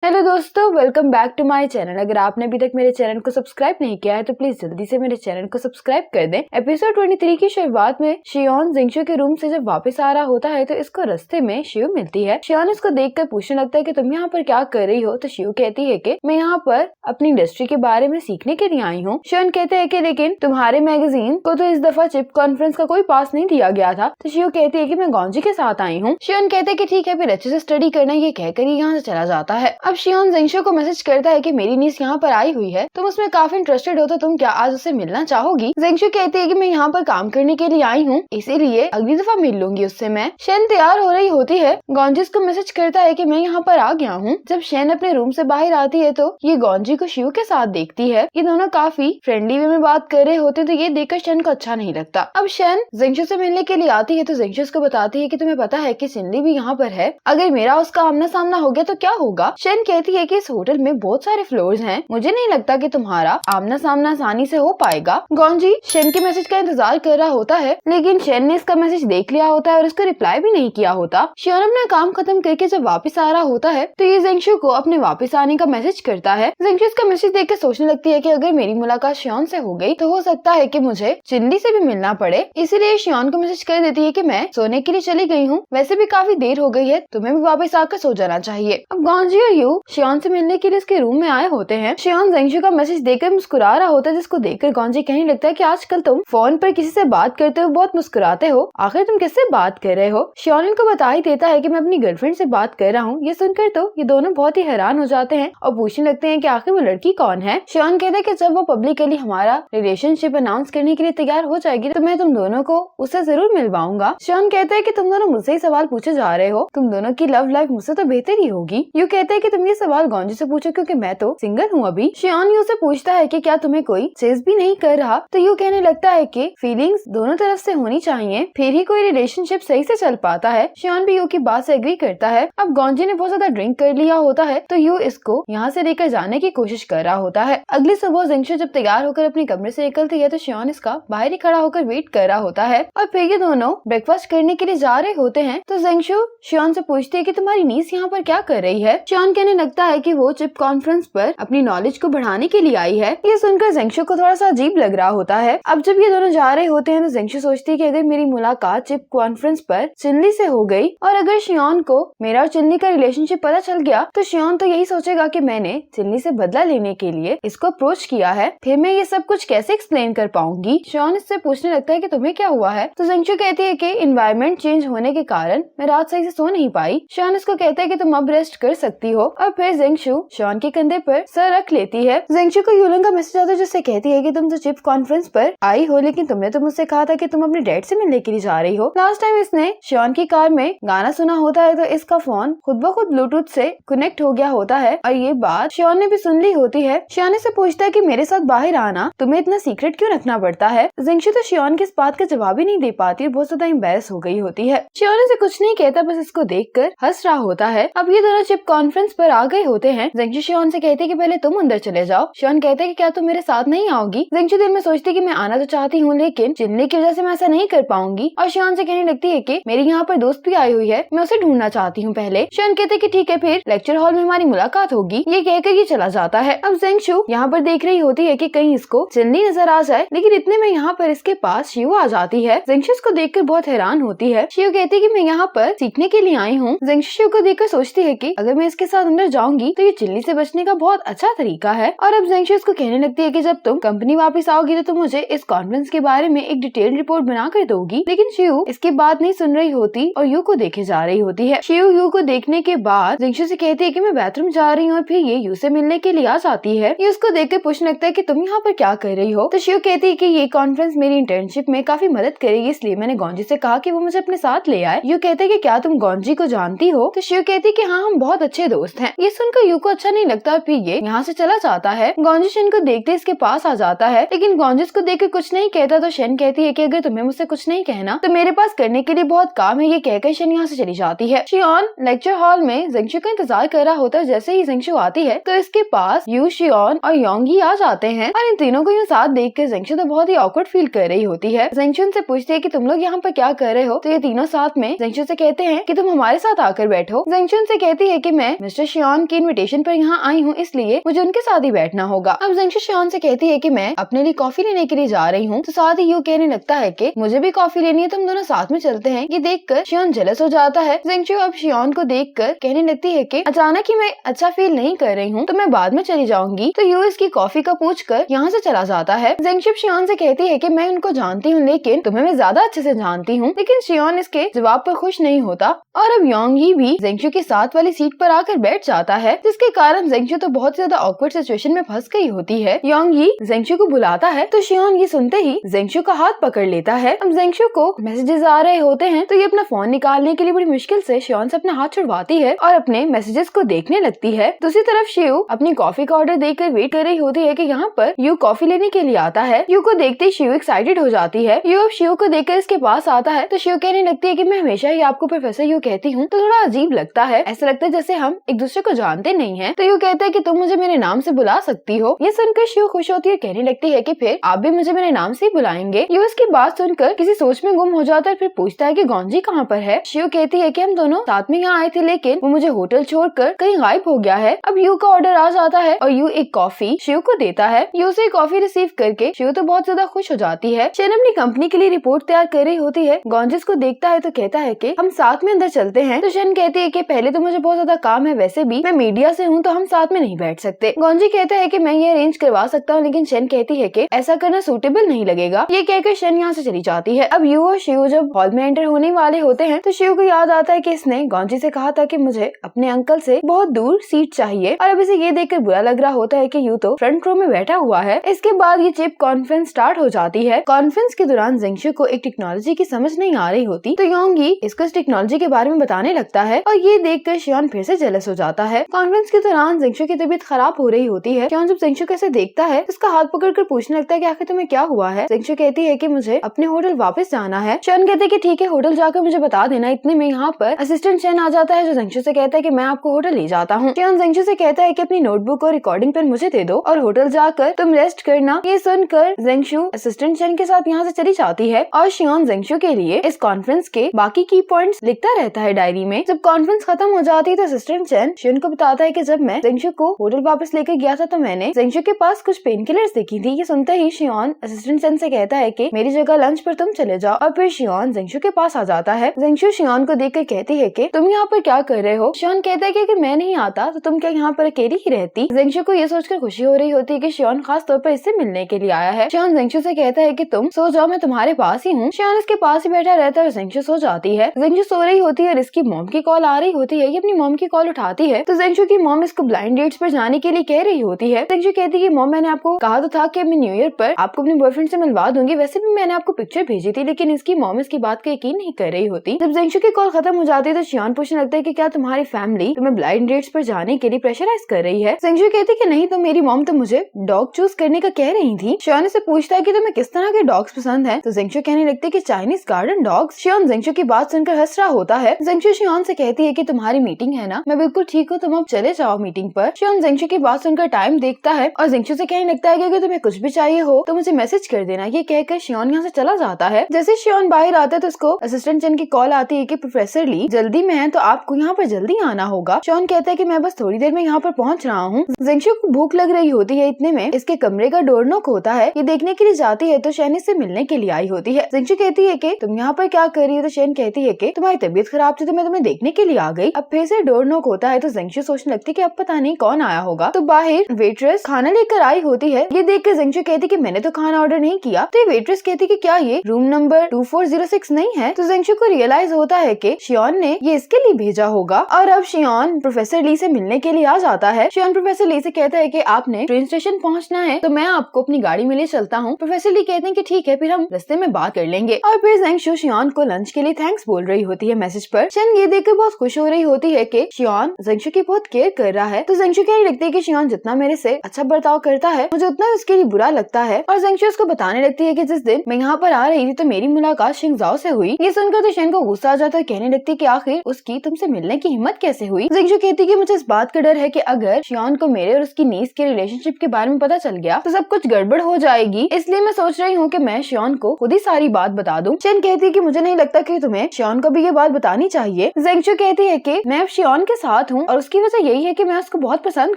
Hello दोस्तों, welcome back to my channel. अगर आपने अभी तक मेरे चैनल को सब्सक्राइब नहीं किया है तो प्लीज जल्दी से मेरे चैनल को सब्सक्राइब कर दें। एपिसोड 23 की शुरुआत में शियोन जिंगशू के रूम से जब वापस आ रहा होता है तो इसको रास्ते में शिव मिलती है। शियोन इसको देखकर पूछने लगता है कि तुम यहाँ पर क्या कर रही हो, तो शिव कहती है कि मैं यहाँ पर अपनी इंडस्ट्री के बारे में सीखने के लिए आई हूँ। शियोन कहते हैं कि लेकिन तुम्हारे मैगजीन को तो इस दफा चिप कॉन्फ्रेंस का कोई पास नहीं दिया गया था। तो शिव कहती है कि मैं गॉन्जी के साथ आई हूँ। शियोन कहते हैं कि ठीक है, फिर अच्छे से स्टडी करना, ये कहकर यहाँ से चला जाता है। अब शियोन जिंगशू को मैसेज करता है कि मेरी नीस यहाँ पर आई हुई है, तुम उसमें काफी इंटरेस्टेड हो, तो तुम क्या आज उससे मिलना चाहोगी। जिंगशू कहती है कि मैं यहाँ पर काम करने के लिए आई हूँ, इसीलिए अगली दफा मिल लूंगी उससे मैं। शेन तैयार हो रही होती है, गॉन्जी को मैसेज करता है कि मैं यहाँ पर आ गया हूँ। जब शेन अपने रूम से बाहर आती है तो ये गॉन्जी को शिव के साथ देखती है। ये दोनों काफी फ्रेंडली वे में बात कर रहे होते, तो ये देखकर शेन को अच्छा नहीं लगता। अब शेन जिंगशू से मिलने के लिए आती है तो जिंगशू को बताती है कि तुम्हें पता है कि सिनली भी यहाँ पर है, अगर मेरा उसका आमना सामना हो गया तो क्या होगा। शेन कहती है कि इस होटल में बहुत सारे फ्लोर्स हैं, मुझे नहीं लगता कि तुम्हारा आमना सामना आसानी से हो पाएगा। गॉन्जी शेन के मैसेज का इंतजार कर रहा होता है, लेकिन शेन ने इसका मैसेज देख लिया होता है और उसका रिप्लाई भी नहीं किया होता। शियोन अपना काम खत्म करके जब वापस आ रहा होता है तो ये जिंगशू को अपने वापस आने का मैसेज करता है। जिंगशू इसका मैसेज देख के सोचने लगती है कि अगर मेरी मुलाकात शियोन से हो गई तो हो सकता है कि मुझे चिल्ली से भी मिलना पड़े, इसीलिए शियोन को मैसेज कर देती है कि मैं सोने के लिए चली गई हूँ, वैसे भी काफी देर हो गई है, तुम्हें भी वापस आकर सो जाना चाहिए। अब गॉन्जी और यू शियोन से मिलने के लिए इसके रूम में आए होते हैं। शियोन जिंगशू का मैसेज देखकर मुस्कुरा रहा होता है, जिसको देखकर गॉन्जी कहने लगता है कि आजकल तुम फोन पर किसी से बात करते हो बहुत मुस्कुराते हो, आखिर तुम किससे बात कर रहे हो। शियोन इनको बता ही देता है कि मैं अपनी गर्लफ्रेंड से बात कर रहा हूँ। ये सुनकर तो ये दोनों बहुत ही हैरान हो जाते हैं और पूछने लगते हैं कि आखिर वो लड़की कौन है। शियोन कहता है कि जब वो पब्लिकली हमारा रिलेशनशिप अनाउंस करने के लिए तैयार हो जाएगी तो मैं तुम दोनों को उससे जरूर मिलवाऊंगा। शियोन कहता है कि तुम दोनों मुझसे ही सवाल पूछे जा रहे हो, तुम दोनों की लव लाइफ मुझसे तो बेहतर ही होगी। यू कहते हैं कि तुम ये सवाल गॉन्जी से पूछो क्योंकि मैं तो सिंगल हूँ अभी। शियोन यू से पूछता है कि क्या तुम्हें कोई चेज भी नहीं कर रहा, तो यू कहने लगता है कि फीलिंग्स दोनों तरफ से होनी चाहिए, फिर ही कोई रिलेशनशिप सही से चल पाता है। शियोन भी यू की बात से एग्री करता है। अब गॉन्जी ने बहुत ज्यादा ड्रिंक कर लिया होता है तो यू इसको यहाँ से लेकर जाने की कोशिश कर रहा होता है। अगली सुबह जिंगशू जब तैयार होकर अपने कमरे से निकलती है तो शियोन इसका बाहर ही खड़ा होकर वेट कर रहा होता है और फिर ये दोनों ब्रेकफास्ट करने के लिए जा रहे होते हैं। तो जिंगशू शियोन से पूछती है कि तुम्हारी नीस यहाँ पर क्या कर रही है। शियोन कहने लगता है कि वो चिप कॉन्फ्रेंस पर अपनी नॉलेज को बढ़ाने के लिए आई है। ये सुनकर जिंगशू को थोड़ा सा अजीब लग रहा होता है। अब जब ये दोनों जा रहे होते हैं तो जिंगशू सोचती है कि अगर मेरी मुलाकात चिप कॉन्फ्रेंस पर चिल्ली से हो गई और अगर शियोन को मेरा और चिल्ली का रिलेशनशिप पता चल गया तो शियोन तो यही सोचेगा कि मैंने चिल्ली से बदला लेने के लिए इसको अप्रोच किया है, फिर मैं ये सब कुछ कैसे एक्सप्लेन कर पाऊंगी। शियोन इससे पूछने लगता है कि तुम्हें क्या हुआ है, तो जिंगशू कहती है कि एनवायरनमेंट चेंज होने के कारण मैं रात सही से सो नहीं पाई। शियोन इसको कहता है कि तुम अब रेस्ट कर सकती हो और फिर जिंगशू शियोन के कंधे पर सर रख लेती है। जिंगशू को यूलन का मैसेज आता है जिससे कहती है कि तुम तो चिप कॉन्फ्रेंस पर आई हो, लेकिन तुमने तो मुझसे कहा था कि तुम अपने डैड से मिलने के लिए जा रही हो। लास्ट टाइम इसने शियोन की कार में गाना सुना होता है तो इसका फोन खुद ब खुद ब्लूटूथ से कनेक्ट हो गया होता है और ये बात शियोन ने भी सुन ली होती है। शियोन से पूछता है कि मेरे साथ बाहर आना तुम्हें इतना सीक्रेट क्यों रखना पड़ता है। जिंगशू तो शियोन के इस बात का जवाब ही नहीं दे पाती और बहुत ज्यादा एम्बैरेस हो गई होती है। शियोन से कुछ नहीं कहता, बस इसको देखकर हंस रहा होता है। अब ये दोनों चिप कॉन्फ्रेंस पर आ गए होते हैं। जिंगशू शियोन से कहते हैं कि पहले तुम अंदर चले जाओ। शियोन कहते हैं कि क्या तुम मेरे साथ नहीं आओगी। जिंगशू दिल में सोचती है कि मैं आना तो चाहती हूँ लेकिन चिल्ली की वजह से मैं ऐसा नहीं कर पाऊंगी और शियोन से कहने लगती है कि मेरी यहाँ पर दोस्त भी आई हुई है, मैं उसे ढूंढना चाहती हूँ पहले। शियोन कहते हैं कि ठीक है, फिर लेक्चर हॉल में हमारी मुलाकात होगी। ये कहकर ये चला जाता है। अब जिंगशू यहाँ पर देख रही होती है कि कहीं इसको चिल्ली नजर आ जाए, लेकिन इतने में यहाँ पर इसके पास शिव आ जाती है। जिंगशू इसको देखकर बहुत हैरान होती है। शिव कहती है कि मैं यहाँ पर सीखने के लिए आई हूँ। जिंगशू शिव को देखकर सोचती है कि अगर मैं इसके साथ अंदर जाऊंगी तो ये चिल्ली से बचने का बहुत अच्छा तरीका है। और अब जिंगशू इसको कहने लगती है कि जब तुम कंपनी वापस आओगी तो तुम मुझे इस कॉन्फ्रेंस के बारे में एक डिटेल रिपोर्ट बना कर दोगी। लेकिन शिव इसकी बात नहीं सुन रही होती और यू को देखे जा रही होती है। शिव यू को देखने के बाद जिंगशू से कहती है कि मैं बाथरूम जा रही हूँ और फिर ये यू से मिलने के लिए आ जाती है। ये उसको देखकर पूछने लगता है कि तुम यहाँ पर क्या कर रही हो। तो शिव कहती है कि ये कॉन्फ्रेंस मेरी इंटर्नशिप में काफी मदद करेगी, इसलिए मैंने गॉन्जी से कहा कि वो मुझे अपने साथ ले आए। यू कहते हैं कि क्या तुम गॉन्जी को जानती हो। तो शिव कहती है कि हाँ, हम बहुत अच्छे दोस्त हैं। ये सुनकर यू को अच्छा नहीं लगता और फिर ये यहाँ से चला जाता है। गॉन्जी शेन को देखते इसके पास आ जाता है, लेकिन गॉन्जी को देखकर कुछ नहीं कहता। तो शेन कहती है कि अगर तुम्हें मुझसे कुछ नहीं कहना तो मेरे पास करने के लिए बहुत काम है। ये कहकर शेन यहाँ से चली जाती है। शियोन लेक्चर हॉल में जिंगशू का इंतजार कर रहा होता है। जैसे ही जिंगशू आती है तो इसके पास यू, शियोन और योंगी आ जाते हैं और इन तीनों को यूँ साथ देखकर जिंगशू तो बहुत ही ऑकवर्ड फील कर रही होती है। जिंगशू उनसे पूछती है कि तुम लोग यहाँ पर क्या कर रहे हो। तो ये तीनों साथ में जिंगशू से कहते हैं कि तुम हमारे साथ आकर बैठो। जिंगशू उनसे कहती है कि मैं मिस्टर शियोन की इनविटेशन पर यहाँ आई हूँ, इसलिए मुझे उनके साथ ही बैठना होगा। अब जेंगशु शियोन से कहती है कि मैं अपने लिए कॉफी लेने के लिए जा रही हूँ। तो साथ ही यू कहने लगता है कि मुझे भी कॉफी लेनी है, तुम दोनों साथ में चलते हैं। ये देखकर शियोन जेलस हो जाता है। जेंगशु अब शियोन को देखकर कहने लगती है कि अचानक ही मैं अच्छा फील नहीं कर रही हूँ, तो मैं बाद में चली जाऊंगी। तो यू इसकी कॉफी का पूछकर यहाँ से चला जाता है। जेंगशु शियोन से कहती है कि मैं उनको जानती हूँ, लेकिन तुम्हें मैं ज्यादा अच्छे से जानती हूँ। लेकिन शियोन इसके जवाब पर खुश नहीं होता और अब योंगी भी जेंगशु के साथ वाली सीट पर आकर बैठ जाता है, जिसके कारण जेंगशु तो बहुत ज्यादा ऑकवर्ड सिचुएशन में फंस गई होती है। योंगी जेंगशु को बुलाता है तो शियोन ये सुनते ही जेंगशु का हाथ पकड़ लेता है। अब जेंगशु को मैसेजेस आ रहे होते हैं तो ये अपना फोन निकालने के लिए बड़ी मुश्किल से शियोन से अपना हाथ छुड़वाती है और अपने मैसेजेस को देखने लगती है। दूसरी तरफ शिव अपनी कॉफी का ऑर्डर देकर वेट कर रही होती है कि यहाँ पर यू कॉफी लेने के लिए आता है। यू को देखते ही शिव एक्साइटेड हो जाती है। यू अब शिव को देखकर इसके पास आता है तो शिव कहने लगती है कि मैं हमेशा ही आपको प्रोफेसर यू कहती हूँ, तो थोड़ा अजीब लगता है, ऐसा लगता है जैसे हम एक दूसरे को जानते नहीं हैं। तो यू कहता है कि तुम मुझे मेरे नाम से बुला सकती हो। ये सुनकर शिव खुश होती है, कहने लगती है कि फिर आप भी मुझे मेरे नाम से ही बुलाएंगे। यू इसकी बात सुनकर किसी सोच में गुम हो जाता है, फिर पूछता है कि गॉन्जी कहाँ पर है। शिव कहती है कि हम दोनों साथ में यहाँ आए थे, लेकिन वो मुझे होटल छोड़कर कहीं गायब हो गया है। अब यू का ऑर्डर आ जाता है और यू एक कॉफी शिव को देता है। यू से कॉफी रिसीव करके शिव तो बहुत ज्यादा खुश हो जाती है। शन अपनी कंपनी के लिए रिपोर्ट तैयार कर रही होती है। गॉन्जिस को देखता है तो कहता है कि हम साथ में अंदर चलते हैं। तो शन कहती है कि पहले तो मुझे बहुत ज्यादा काम है, वैसे भी मैं मीडिया से हूँ तो हम साथ में नहीं बैठ सकते। गॉन्जी कहता है कि मैं ये अरेंज करवा सकता हूँ, लेकिन शन कहती है कि ऐसा करना सूटेबल नहीं लगेगा। ये कहकर शन यहाँ से चली जाती है। अब यू और शिव जब हॉल में एंटर होने वाले होते हैं तो शिव को याद आता है कि इसने गॉन्जी से कहा था कि मुझे अपने अंकल से बहुत दूर सीट चाहिए और अब इसे ये देखकर बुरा लग रहा होता है कि यू तो फ्रंट रो में बैठा हुआ है। इसके बाद ये चिप कॉन्फ्रेंस स्टार्ट हो जाती है। कॉन्फ्रेंस के दौरान जेंगशु को एक टेक्नोलॉजी की समझ नहीं आ रही होती तो योंगी इसको इस टेक्नोलॉजी के बारे में बताने लगता है और ये देखकर शियोन फिर से जेलस हो जाता है। कॉन्फ्रेंस के दौरान जेंगशु की तबीयत खराब हो रही होती है। शियोन जब जेंगशु को ऐसे देखता है उसका हाथ पकड़कर पूछने लगता है कि आखिर तुम्हें क्या हुआ है। जेंगशु कहती है कि मुझे अपने होटल वापस जाना है। शियोन कहते हैं कि ठीक है, होटल जाकर मुझे बता देना। इतने में यहाँ पर असिस्टेंट शेन आ जाता है जो जेंगशु से कहता है कि मैं आपको होटल ले जाता हूँ। शियोन जेंगशु से कहता है कि अपनी नोटबुक और रिकॉर्डिंग पेन मुझे दे दो और होटल जाकर तुम रेस्ट करना। ये सुनकर जेंगशु असिस्टेंट शेन के साथ यहाँ से चली जाती है और शियोन जेंगशु के लिए इस कॉन्फ्रेंस के बाकी की पॉइंट्स लिखता रहता है डायरी में। जब कॉन्फ्रेंस खत्म हो जाती है तो असिस्टेंट शेन शियोन को बताता है कि जब मैं जेंगशु को होटल वापस लेकर गया था तो मैंने जेंगशु के पास कुछ पेन किलर्स देखी थी। ये सुनते ही शियोन असिस्टेंट शेन से कहता है कि मेरी जगह लंच पर तुम चले जाओ और फिर शियोन जेंगशु के पास आ जाता है। जेंगशु शियोन को देखकर कहती है कि तुम यहाँ पर क्या कर रहे हो। शियोन कहता है कि अगर मैं नहीं आता तो तुम क्या यहाँ पर अकेली ही रहती। जेंगशु को ये सोचकर खुशी हो रही होती है कि शियोन खास तौर पर इससे मिलने के लिए आया है। शियोन जेंगशु से कहता है कि तुम सो जाओ, मैं तुम्हारे पास ही हूँ। शियोन इसके पास ही बैठा रहता है और जेंगशु सो जाती है। जेंगशु सो रही होती है और इसकी मॉम की कॉल आ रही होती है। ये अपनी मॉम की कॉल उठाती है तो जेंगशु की मॉम इसको ब्लाइंड डेट्स पर जाने के लिए कह रही होती है। जेंगशु कहती है कि मॉम मैंने आपको कहा तो था कि मैं न्यू ईयर पर आपको अपने बॉयफ्रेंड से मिलवा दूंगी, वैसे भी मैंने आपको पिक्चर भेजी थी, लेकिन इसकी मॉम इसकी बात का यकीन नहीं कर रही होती। जब जेंगशु की कॉल खत्म हो जाती है तो शियोन पूछने लगता है कि क्या तुम्हारी फैमिली तुम्हें ब्लाइंड डेट्स पर जाने के लिए प्रेशराइज कर रही है। जेंगशु कहती है कि नहीं, तो मेरी मॉम तो मुझे डॉग चूज करने का कह रही थी। शियोन से पूछता है कि तुम्हें किस तरह के डॉग्स पसंद है तो जेंगशु कहने लगती है कि चाइनीज गार्डन डॉग्स। शियोन जेंगशु की बात सुनकर हंस रहा होता है। जेंगशु शियोन से कहती है कि तुम्हारी मीटिंग है ना, मैं बिल्कुल ठीक हूँ, तुम अब चले जाओ मीटिंग पर। शियोन जेंगशु की बात सुनकर टाइम देखता है और जेंगशु से कहने लगता है कि अगर तुम्हें कुछ भी चाहिए हो तो मुझे मैसेज कर देना। ये कहकर शियोन यहाँ से चला जाता है। जैसे शियोन बाहर आता है तो उसको असिस्टेंट चेन की कॉल आती है कि प्रोफेसर ली जल्दी में है तो आपको यहाँ पर जल्दी आना होगा। शियोन कहता है कि मैं बस थोड़ी देर में यहाँ पर पहुँच रहा हूँ। जेंगशु को भूख लग रही होती है। इतने में इसके कमरे का डोर नॉक होता है। ये देखने के लिए जाती है तो शैन इससे मिलने के लिए आई होती है। जेंगशु कहती है कि तुम यहाँ पर क्या कर रही हो तो शैन कहती है कि तुम्हारी तबीयत खराब थी तो मैं तुम्हें देखने के लिए आ गई। अब फिर से डोर नॉक होता है तो जेंगशु सोचने लगती है कि अब पता नहीं कौन आया होगा। तो बाहर वेट्रेस खाना लेकर आई होती है। ये देख कर जेंगशु कहती कि मैंने तो खाना ऑर्डर नहीं किया। तो ये वेट्रेस कहती कि क्या ये रूम नंबर 2406 नहीं है। तो जेंगशु को रियलाइज होता है कि शियोन ने ये इसके लिए भेजा होगा और अब शियोन प्रोफेसर ली से मिलने के लिए आ जाता है। शियोन प्रोफेसर ली से कहता है कि आपने ट्रेन स्टेशन पहुंचना है तो मैं आपको अपनी गाड़ी में ले चलता हूँ। प्रोफेसर ली कहते हैं कि ठीक है, फिर हम रास्ते में बात कर लेंगे। और फिर जेंगशु शियोन को लंच के लिए थैंक्स बोल रही होती है मैसेज पर। शन ये देखकर बहुत खुश हो रही होती है कि शियोन जेंगशु की बहुत केयर कर रहा है। तो जेंगशु कहने लगती है कि शियोन जितना मेरे से अच्छा बर्ताव करता है मुझे उतना उसके लिए बुरा लगता है। और जेंगशु उसको बताने लगती है कि जिस दिन मैं यहाँ पर आ रही थी तो मेरी मुलाकात शिंगजाओ से हुई। ये सुनकर तो शन को गुस्सा आ जाता है, कहने लगती है कि आखिर उसकी तुमसे मिलने की हिम्मत कैसे हुई। जेंगशु कहती है कि मुझे इस बात का डर है कि अगर शियोन को मेरे और उसकी नीस के रिलेशनशिप के बारे में पता चल गया तो सब कुछ गड़बड़ हो जाएगी, इसलिए मैं सोच रही हूँ कि मैं शियोन को खुद ही सारी बात बता दूं। शन कहती है कि मुझे नहीं लगता कि तुम्हें शियोन को भी ये बात बतानी चाहिए। जेंगशु कहती है कि मैं अब शियोन के साथ हूँ हूँ और उसकी वजह यही है कि मैं उसको बहुत पसंद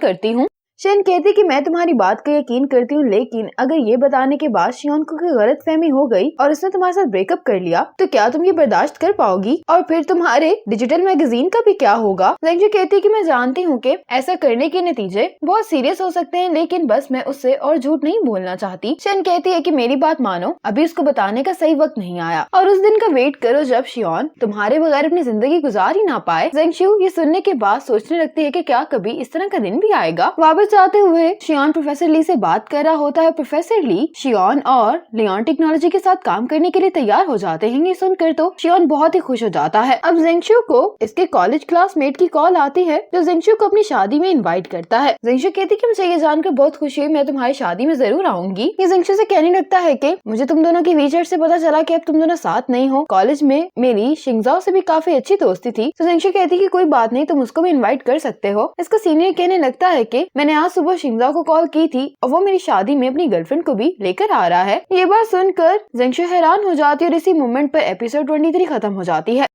करती हूँ। शेन कहती कि मैं तुम्हारी बात का यकीन करती हूँ, लेकिन अगर ये बताने के बाद शियोन को कोई गलतफहमी हो गई और उसने तुम्हारे साथ ब्रेकअप कर लिया तो क्या तुम ये बर्दाश्त कर पाओगी? और फिर तुम्हारे डिजिटल मैगजीन का भी क्या होगा? जेंगशु कहती कि मैं जानती हूँ कि ऐसा करने के नतीजे बहुत सीरियस हो सकते हैं, लेकिन बस मैं उससे और झूठ नहीं बोलना चाहती। शेन कहती है कि मेरी बात मानो, अभी उसको बताने का सही वक्त नहीं आया और उस दिन का वेट करो जब शियोन तुम्हारे बगैर अपनी जिंदगी गुजार ही ना पाए। जेंगशु ये सुनने के बाद सोचने लगती है कि क्या कभी इस तरह का दिन भी आएगा। वापस जाते हुए शियोन प्रोफेसर ली से बात कर रहा होता है। प्रोफेसर ली शियोन और लियोन टेक्नोलॉजी के साथ काम करने के लिए तैयार हो जाते हैं। ये सुनकर तो शियोन बहुत ही खुश हो जाता है। अब जेंगशु को इसके कॉलेज क्लासमेट की कॉल आती है जो जेंगशु को अपनी शादी में इनवाइट करता है। जेंगशु कहती कि मुझे ये जानकर बहुत खुशी हुई, मैं तुम्हारी शादी में जरूर आऊंगी। ये जेंगशु से कहने लगता है कि मुझे तुम दोनों की वीचैट से पता चला कि अब तुम दोनों साथ नहीं हो। कॉलेज में मेरी शिंगजाओ से भी काफी अच्छी दोस्ती थी। तो जेंगशु कहती कि कोई बात नहीं, तुम उसको भी इनवाइट कर सकते हो। इसका सीनियर कहने लगता है कि मैंने आज सुबह शिंगजाओ को कॉल की थी और वो मेरी शादी में अपनी गर्लफ्रेंड को भी लेकर आ रहा है। ये बात सुनकर जेंगशु हैरान हो जाती है और इसी मोमेंट पर एपिसोड 23 खत्म हो जाती है।